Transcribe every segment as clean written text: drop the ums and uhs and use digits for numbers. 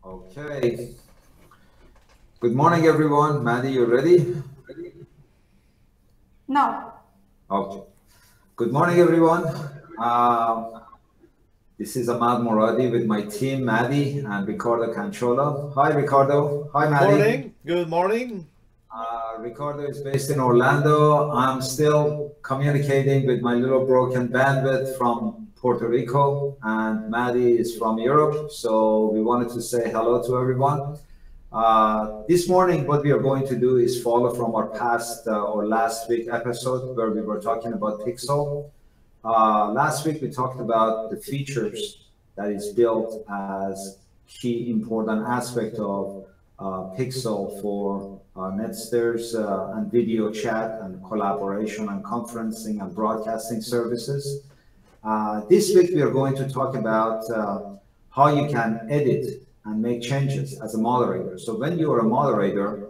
Okay. Good morning, everyone. Maddie, you ready? No. Okay. Good morning, everyone. This is Ahmad Moradi with my team, Maddie and Ricardo Canchola. Hi, Ricardo. Hi, Good Maddie. morning. Good morning. Ricardo is based in Orlando. I'm still communicating with my little broken bandwidth from Puerto Rico, and Maddie is from Europe. So we wanted to say hello to everyone. This morning, what we are going to do is follow from our past or last week episode where we were talking about Pixel. Last week, we talked about the features that is built as key important aspect of Pixel for Netsters and video chat and collaboration and conferencing and broadcasting services. This week, we are going to talk about how you can edit and make changes as a moderator. So when you are a moderator,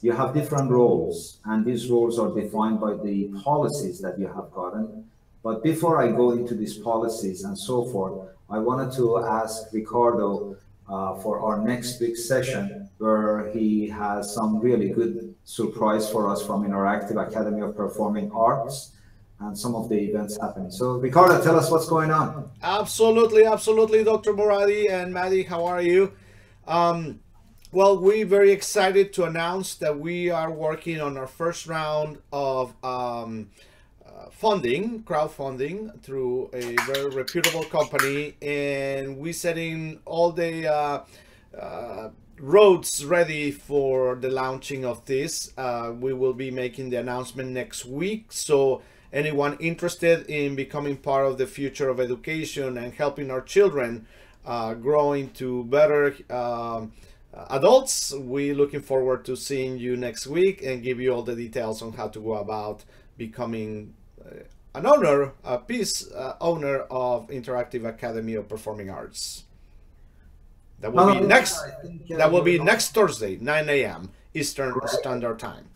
you have different roles, and these roles are defined by the policies that you have gotten. But before I go into these policies and so forth, I wanted to ask Ricardo for our next week's session, where he has some really good surprise for us from Interactive Academy of Performing Arts and some of the events happening. So Ricardo, tell us what's going on. Absolutely, Dr. Moradi and Maddie, how are you? Well, we're very excited to announce that we are working on our first round of crowdfunding through a very reputable company, and we're setting all the roads ready for the launching of this. We will be making the announcement next week, so anyone interested in becoming part of the future of education and helping our children grow into better adults, we're looking forward to seeing you next week and give you all the details on how to go about becoming a piece owner of Interactive Academy of Performing Arts. That will be next Thursday, 9 a.m. Eastern Standard Time.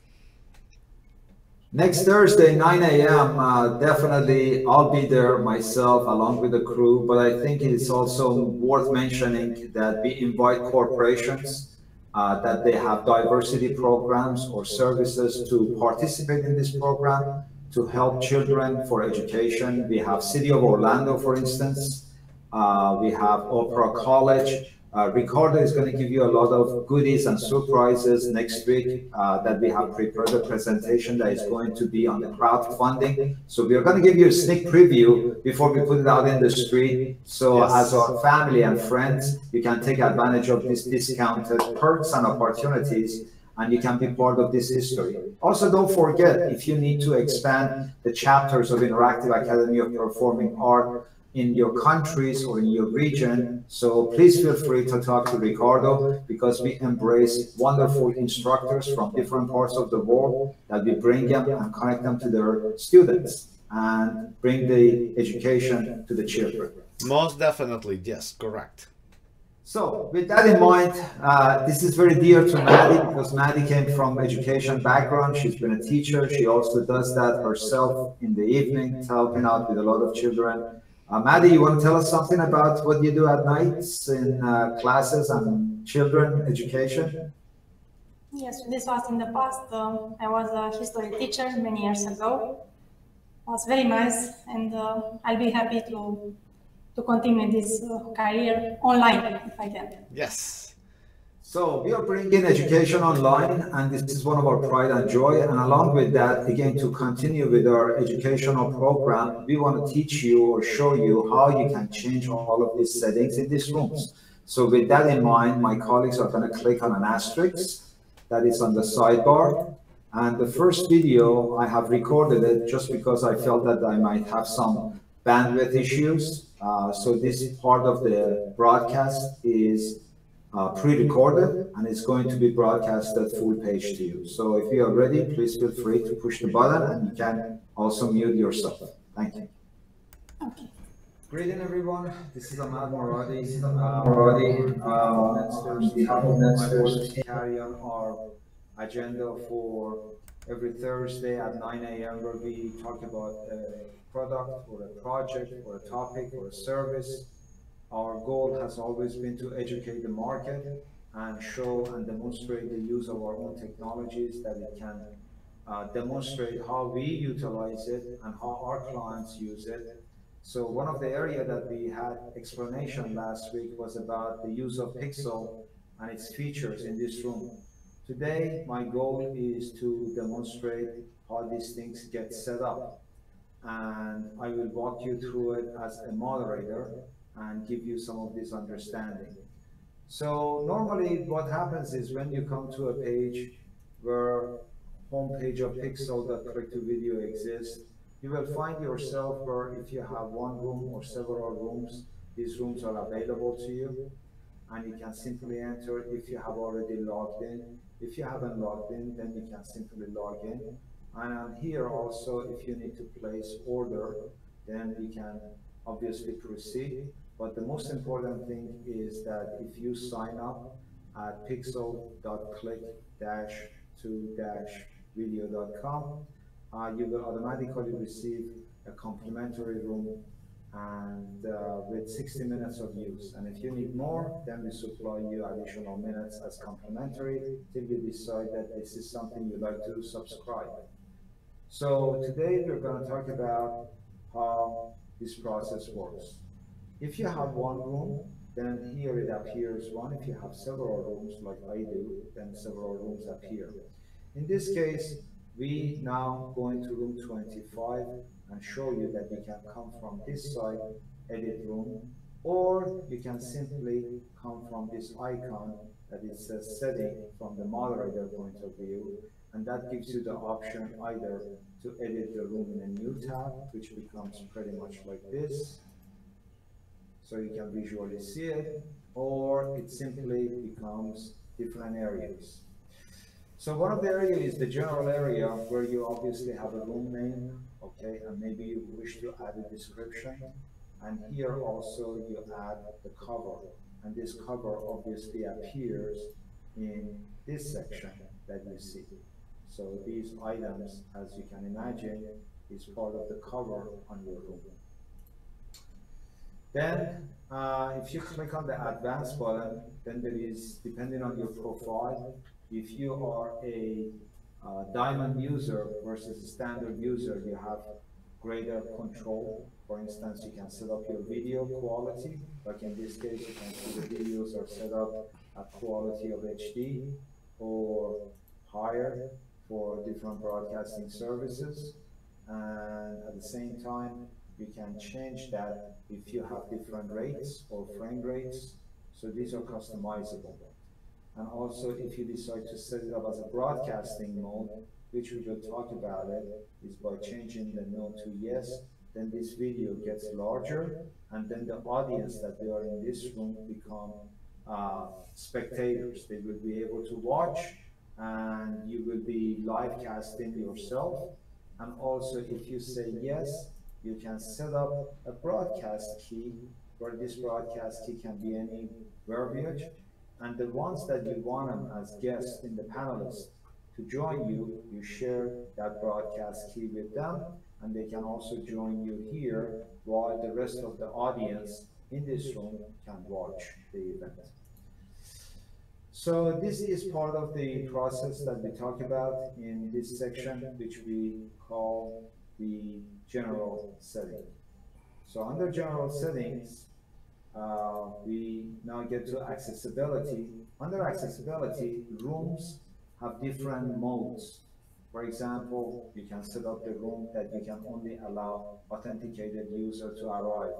Next Thursday, 9 a.m., definitely I'll be there myself along with the crew, but I think it's also worth mentioning that we invite corporations that they have diversity programs or services to participate in this program to help children for education. We have City of Orlando, for instance. We have Oprah College. Ricardo is going to give you a lot of goodies and surprises next week that we have prepared a presentation that is going to be on the crowdfunding. So we are going to give you a sneak preview before we put it out in the street. So as our family and friends, you can take advantage of these discounted perks and opportunities, and you can be part of this history. Also, don't forget, if you need to expand the chapters of Interactive Academy of Performing Art in your countries or in your region, so please feel free to talk to Ricardo, because we embrace wonderful instructors from different parts of the world that we bring them and connect them to their students and bring the education to the children. Most definitely, yes, correct. So with that in mind, this is very dear to Maddie, because Maddie came from education background. She's been a teacher. She also does that herself in the evening, helping out with a lot of children. Maddie, you want to tell us something about what you do at nights in classes and children education? Yes, this was in the past. I was a history teacher many years ago. It was very nice, and I'll be happy to continue this career online if I can. Yes. So we are bringing education online, and this is one of our pride and joy. And along with that, again, to continue with our educational program, we want to teach you or show you how you can change all of these settings in these rooms. So with that in mind, my colleagues are going to click on an asterisk that is on the sidebar. And the first video, I have recorded it just because I felt that I might have some bandwidth issues. So this part of the broadcast is pre-recorded, and it's going to be broadcasted full page to you. So if you are ready, please feel free to push the button, and you can also mute yourself. Thank you. Okay. Greeting everyone. This is Ahmad Moradi. We carry on our agenda for every Thursday at 9 a.m. where we talk about a product or a project or a topic or a service Our goal has always been to educate the market and show and demonstrate the use of our own technologies, that it can demonstrate how we utilize it and how our clients use it. So one of the area that we had explanation last week was about the use of Pixel and its features in this room. Today, my goal is to demonstrate how these things get set up, and I will walk you through it as a moderator and give you some of this understanding. So normally what happens is when you come to a page where homepage of pixel.click2video exists, you will find yourself where if you have one room or several rooms, these rooms are available to you, and you can simply enter if you have already logged in. If you haven't logged in, then you can simply log in. And on here also, if you need to place order, then you can obviously proceed. But the most important thing is that if you sign up at pixel.click-to-video.com, you will automatically receive a complimentary room and with 60 minutes of use. And if you need more, then we supply you additional minutes as complimentary till you decide that this is something you'd like to subscribe. So today we're going to talk about how this process works. If you have one room, then here it appears one. If you have several rooms like I do, then several rooms appear. In this case, we now go into room 25 and show you that you can come from this side, edit room, or you can simply come from this icon that it says setting from the moderator point of view, and that gives you the option either to edit the room in a new tab, which becomes pretty much like this, so you can visually see it, or it simply becomes different areas. So one of the areas is the general area where you obviously have a room name, okay, and maybe you wish to add a description. And here also you add the cover, and this cover obviously appears in this section that you see. So these items, as you can imagine, is part of the cover on your room. Then, if you click on the Advanced button, then there is, depending on your profile, if you are a diamond user versus a standard user, you have greater control. For instance, you can set up your video quality. Like in this case, you can see the videos are set up at quality of HD or higher for different broadcasting services. And at the same time, you can change that if you have different rates or frame rates. So these are customizable. And also, if you decide to set it up as a broadcasting mode, which we will talk about it, is by changing the no to yes, then this video gets larger, and then the audience that they are in this room become spectators. They will be able to watch, and you will be live casting yourself. And also, if you say yes, you can set up a broadcast key, where this broadcast key can be any verbiage, and the ones that you want them as guests in the panelists to join you, you share that broadcast key with them, and they can also join you here while the rest of the audience in this room can watch the event. So this is part of the process that we talk about in this section, which we call the general setting. So under general settings, we now get to accessibility. Under accessibility, rooms have different modes. For example, you can set up the room that you can only allow authenticated user to arrive.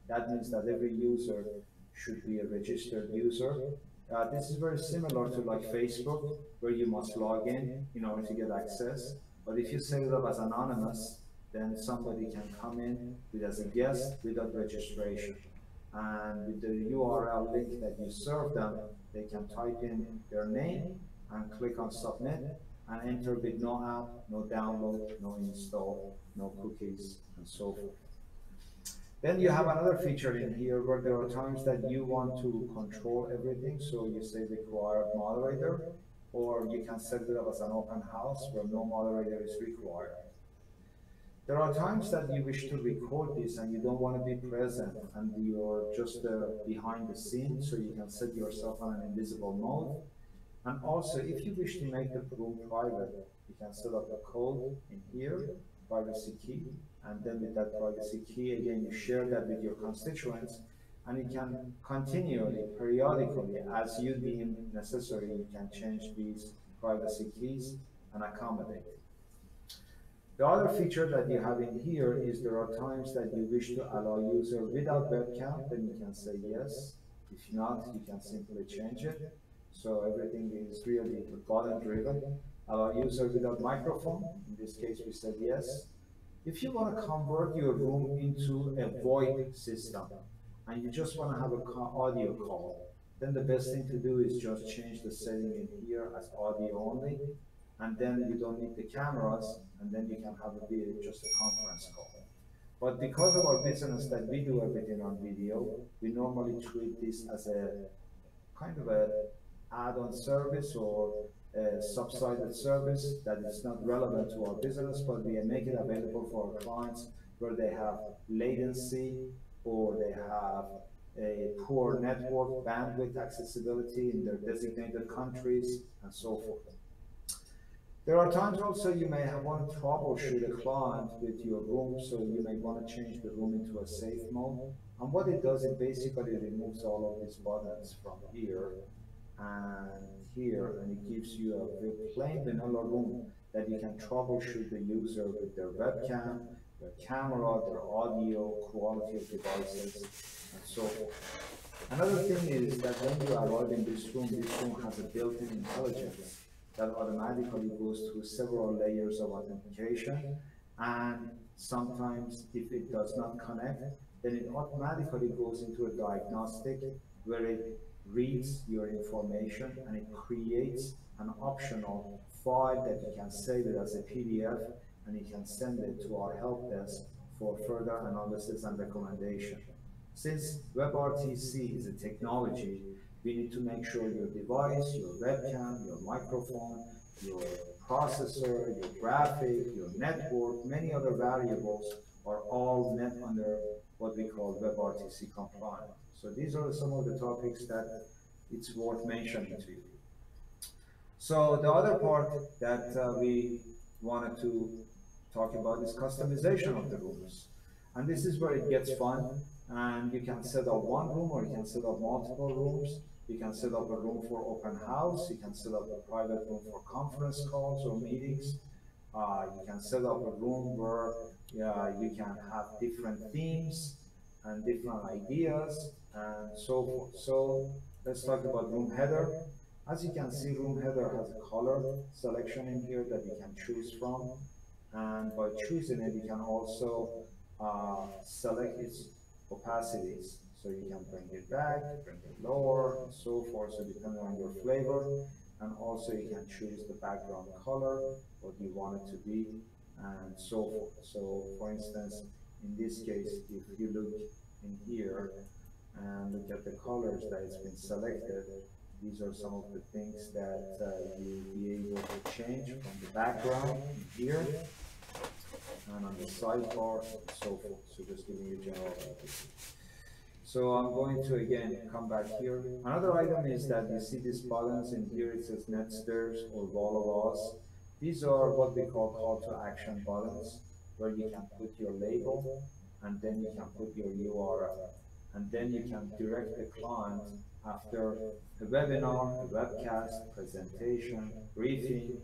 That means that every user should be a registered user. This is very similar to like Facebook, where you must log in order to get access. But if you set it up as anonymous, then somebody can come in as a guest without registration. And with the URL link that you serve them, they can type in their name and click on submit and enter with no app, no download, no install, no cookies, and so forth. Then you have another feature in here where there are times that you want to control everything. So you say required moderator, or you can set it up as an open house where no moderator is required. There are times that you wish to record this and you don't want to be present and you're just behind the scene, so you can set yourself on an invisible mode. And also, if you wish to make the room private, you can set up a code in here, privacy key, and then with that privacy key, again, you share that with your constituents, and you can continually, periodically, as you deem necessary, you can change these privacy keys and accommodate. The other feature that you have in here is there are times that you wish to allow user without webcam, then you can say yes. If not, you can simply change it. So everything is really button driven. Allow user without microphone, in this case we said yes. If you want to convert your room into a VoIP system and you just want to have an audio call, then the best thing to do is just change the setting in here as audio only, and then you don't need the cameras, and then you can have it be just a conference call. But because of our business that we do everything on video, we normally treat this as a kind of a add-on service or a subsidized service that is not relevant to our business, but we make it available for our clients where they have latency or they have a poor network bandwidth accessibility in their designated countries and so forth. There are times also you may want to troubleshoot a client with your room, so you may want to change the room into a safe mode. And what it does, it basically removes all of these buttons from here and here, and it gives you a plain vanilla room that you can troubleshoot the user with their webcam, their camera, their audio, quality of devices, and so forth. Another thing is that when you arrive in this room has a built-in intelligence that automatically goes through several layers of authentication, and sometimes if it does not connect, then it automatically goes into a diagnostic where it reads your information and it creates an optional file that you can save it as a PDF, and you can send it to our help desk for further analysis and recommendation. Since WebRTC is a technology, we need to make sure your device, your webcam, your microphone, your processor, your graphic, your network, many other variables are all met under what we call WebRTC compliant. So these are some of the topics that it's worth mentioning to you. So the other part that we wanted to talk about is customization of the rooms. And this is where it gets fun, and you can set up one room or you can set up multiple rooms. You can set up a room for open house. You can set up a private room for conference calls or meetings. You can set up a room where you can have different themes and different ideas and so forth. So let's talk about room header. As you can see, room header has a color selection in here that you can choose from. And by choosing it, you can also select its opacities. So you can bring it back, bring it lower, and so forth, so depending on your flavor. And also you can choose the background color, what you want it to be, and so forth. So for instance, in this case, if you look in here and look at the colors that has been selected, these are some of the things that you'll be able to change from the background in here and on the sidebar and so forth. So just giving you general idea. So I'm going to again come back here. Another item is that you see these buttons in here. It says net stairs or wall of us. These are what we call call to action buttons, where you can put your label and then you can put your URL, and then you can direct the client after a webinar, a webcast, presentation, briefing,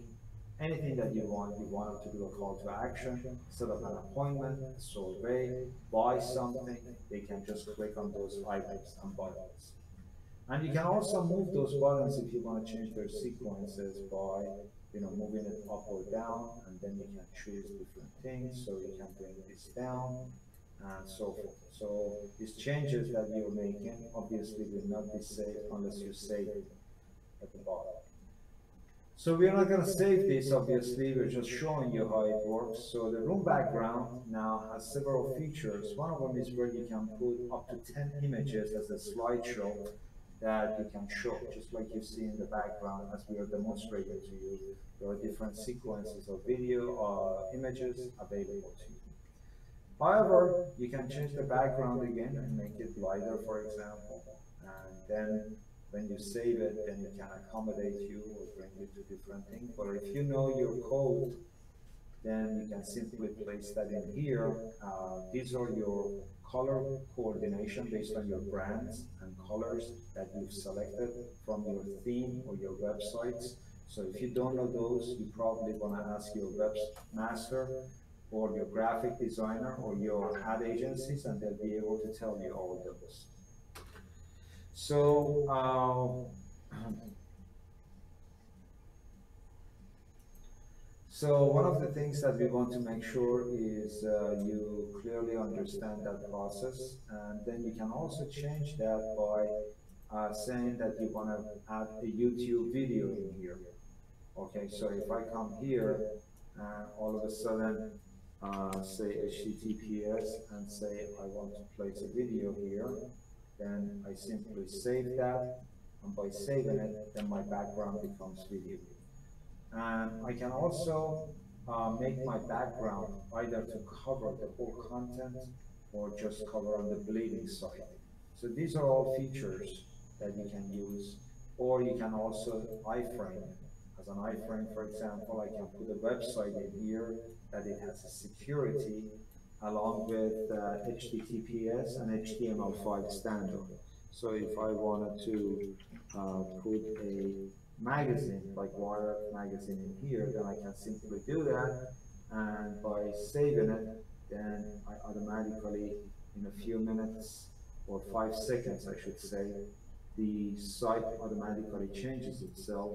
anything that you want them to do a call to action, set up an appointment, a survey, buy something, they can just click on those items and buttons. And you can also move those buttons if you want to change their sequences by moving it up or down, and then you can choose different things. So you can bring this down and so forth. So these changes that you're making obviously will not be saved unless you save it at the bottom. So we're not going to save this, obviously, we're just showing you how it works. So the room background now has several features. One of them is where you can put up to 10 images as a slideshow that you can show, just like you see in the background as we are demonstrating to you. There are different sequences of video or images available to you. However, you can change the background again and make it lighter, for example, and then when you save it, then it can accommodate you or bring you to different things. But if you know your code, then you can simply place that in here. These are your color coordination based on your brands and colors that you've selected from your theme or your websites. So if you don't know those, you probably want to ask your webmaster or your graphic designer or your ad agencies, and they'll be able to tell you all those. So So one of the things that we want to make sure is you clearly understand that process, and then you can also change that by saying that you want to add a YouTube video in here. Okay, so if I come here and all of a sudden say HTTPS and say I want to place a video here, then I simply save that, and by saving it, then my background becomes video. And I can also make my background either to cover the whole content or just cover on the bleeding side. So these are all features that you can use, or you can also iframe. As an iframe, for example, I can put a website in here that it has a security along with HTTPS and HTML5 standard. So if I wanted to put a magazine, like Wired magazine in here, then I can simply do that, and by saving it, then I automatically, in a few minutes, or 5 seconds I should say, the site automatically changes itself,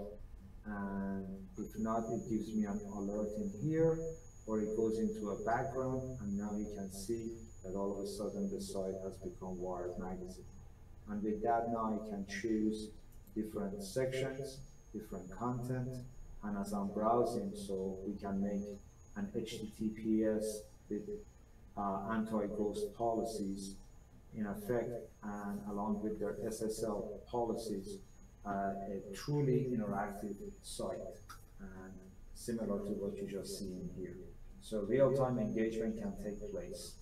and if not, it gives me an alert in here, or it goes into a background, and now you can see that all of a sudden the site has become Wired magazine. And with that, now I can choose different sections, different content, and as I'm browsing, so we can make an HTTPS with anti-ghost policies in effect, and along with their SSL policies, a truly interactive site, and similar to what you just see in here. So real-time engagement can take place.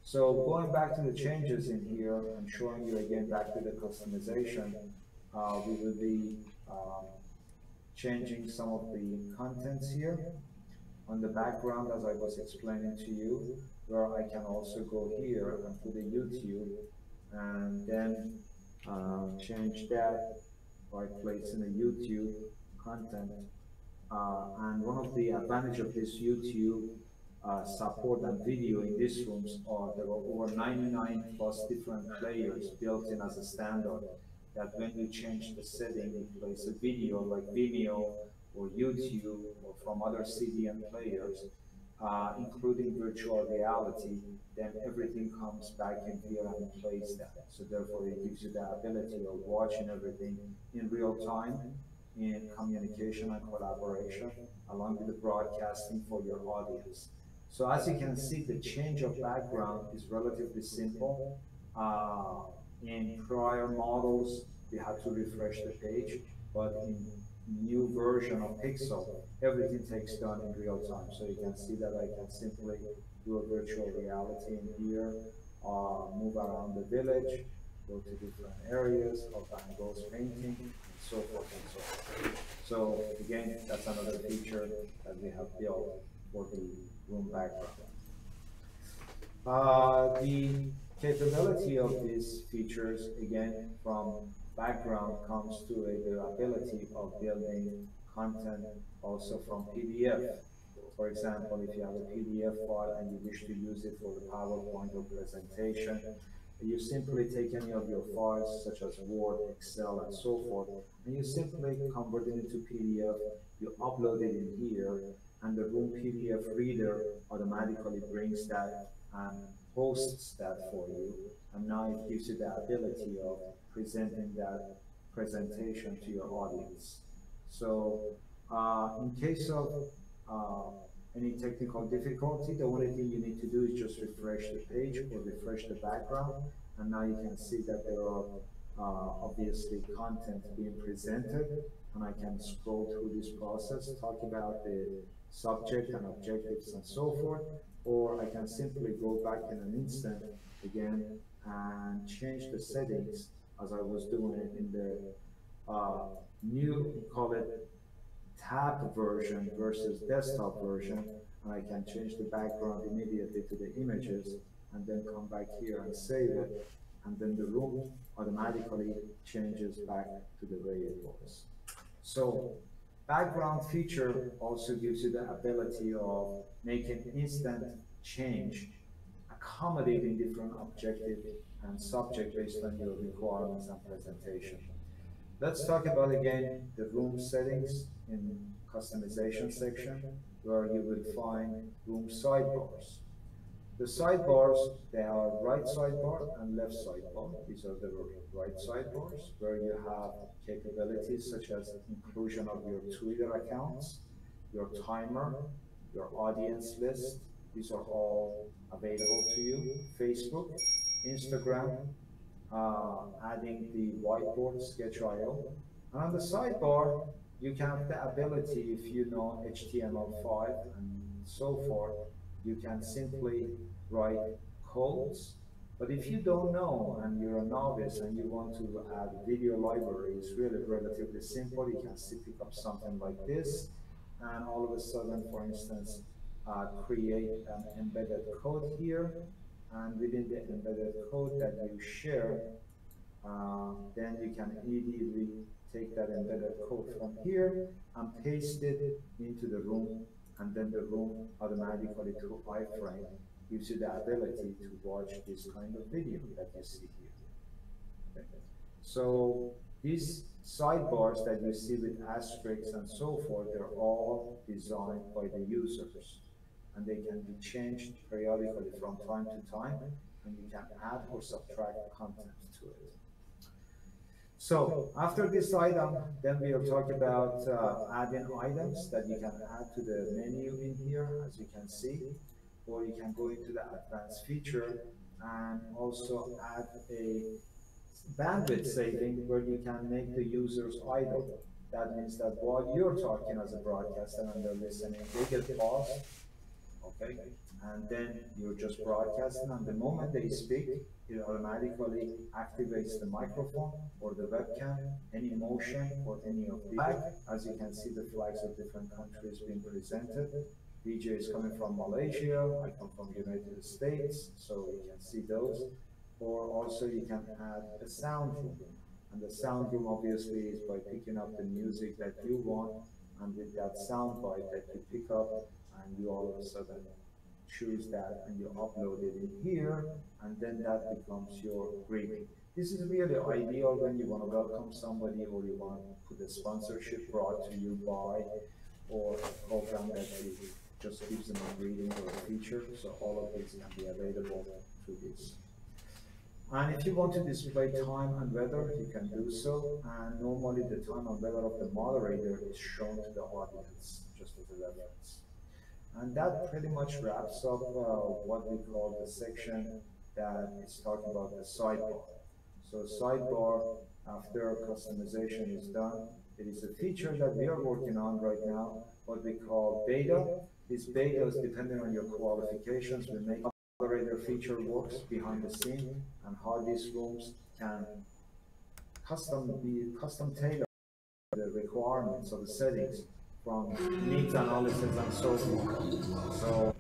So going back to the changes in here and showing you again back to the customization, we will be changing some of the contents here on the background, as I was explaining to you, where I can also go here and put a YouTube and then change that by placing a YouTube content. And one of the advantages of this YouTube support and video in these rooms are there are over 99 plus different players built in as a standard, that when you change the setting, you place a video like Vimeo or YouTube or from other CDN players, including virtual reality, then everything comes back in here and plays that. So therefore it gives you the ability of watching everything in real time, in communication and collaboration, along with the broadcasting for your audience. So as you can see, the change of background is relatively simple. In prior models, we had to refresh the page, but in new version of Pixel, everything takes done in real time. So you can see that I can simply do a virtual reality in here, move around the village, go to different areas of Van Gogh's painting, and so forth and so forth. So again, that's another feature that we have built for the room background. The capability of these features, again, from background comes to the ability of building content also from PDF. For example, if you have a PDF file and you wish to use it for the PowerPoint or presentation, you simply take any of your files, such as Word, Excel, and so forth, and you simply convert it into PDF, you upload it in here, and the Room PDF reader automatically brings that and hosts that for you, and now it gives you the ability of presenting that presentation to your audience. So in case of any technical difficulty, the only thing you need to do is just refresh the page or refresh the background, and now you can see that there are obviously content being presented, and I can scroll through this process, talk about the subject and objectives and so forth, or I can simply go back in an instant again and change the settings as I was doing it in the new, call it tab version versus desktop version, and I can change the background immediately to the images and then come back here and save it, and then the room automatically changes back to the way it was. So background feature also gives you the ability of making instant change, accommodating different objective and subject based on your requirements and presentation. Let's talk about again the room settings in customization section, where you will find room sidebars. The sidebars, they are right sidebar and left sidebar. These are the right sidebars, where you have capabilities such as inclusion of your Twitter accounts, your timer, your audience list. These are all available to you. Facebook, Instagram, adding the whiteboard sketch.io. And on the sidebar, you can have the ability, if you know HTML5 and so forth, you can simply write codes. But if you don't know and you're a novice and you want to add video library, it's really relatively simple. You can still pick up something like this, and all of a sudden, for instance, create an embedded code here, and within the embedded code that you share, then you can immediately take that embedded code from here and paste it into the room, and then the room automatically through iframe gives you the ability to watch this kind of video that you see here. Okay. So these sidebars that you see with asterisks and so forth, they're all designed by the users, and they can be changed periodically from time to time, and you can add or subtract content to it. So after this item, then we'll talk about adding items that you can add to the menu in here, as you can see, or you can go into the advanced feature and also add a bandwidth saving where you can make the users idle. That means that while you're talking as a broadcaster and they're listening, they get paused, okay? And then you're just broadcasting, and the moment they speak, it automatically activates the microphone or the webcam, any motion or any of the flag. As you can see, the flags of different countries being presented. DJ is coming from Malaysia, I come from United States, so you can see those. Or also you can add a sound room. And the sound room obviously is by picking up the music that you want, and with that sound bite that you pick up, and you all of a sudden choose that and you upload it in here, and then that becomes your greeting. This is really ideal when you want to welcome somebody, or you want to put a sponsorship brought to you by, or a program that you just gives them a greeting or a feature. So all of these can be available through this. And if you want to display time and weather, you can do so. And normally the time and weather of the moderator is shown to the audience, just as a reference. And that pretty much wraps up what we call the section that is talking about the sidebar. So sidebar, after customization is done, it is a feature that we are working on right now, what we call beta. These betas, depending on your qualifications, will make moderator feature works behind the scene, and how these rooms can custom tailor the requirements of the settings from needs analysis and so forth. So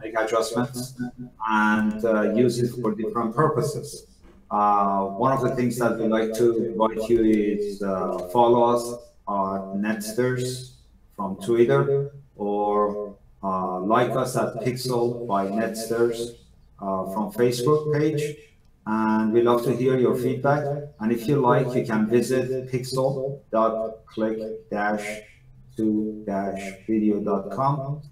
make adjustments and use it for different purposes. One of the things that we like to invite you is follow us on Netsters from Twitter, or like us at Pixel by Netsters from Facebook page. And we love to hear your feedback. And if you like, you can visit pixel.click-to-video.com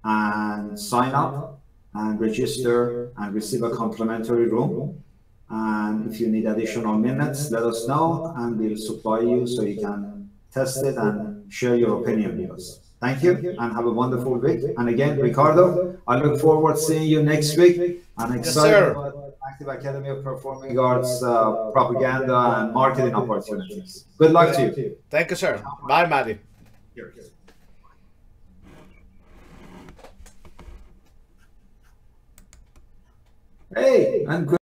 and sign up and register and receive a complimentary room. And if you need additional minutes, let us know, and we'll supply you so you can test it and share your opinion with us. Thank you, and have a wonderful week. And again, Ricardo, I look forward to seeing you next week. I'm excited about Active Academy of Performing Arts propaganda and marketing opportunities. Good luck to you. Thank you, sir. Bye, Maddie. Hey, and good.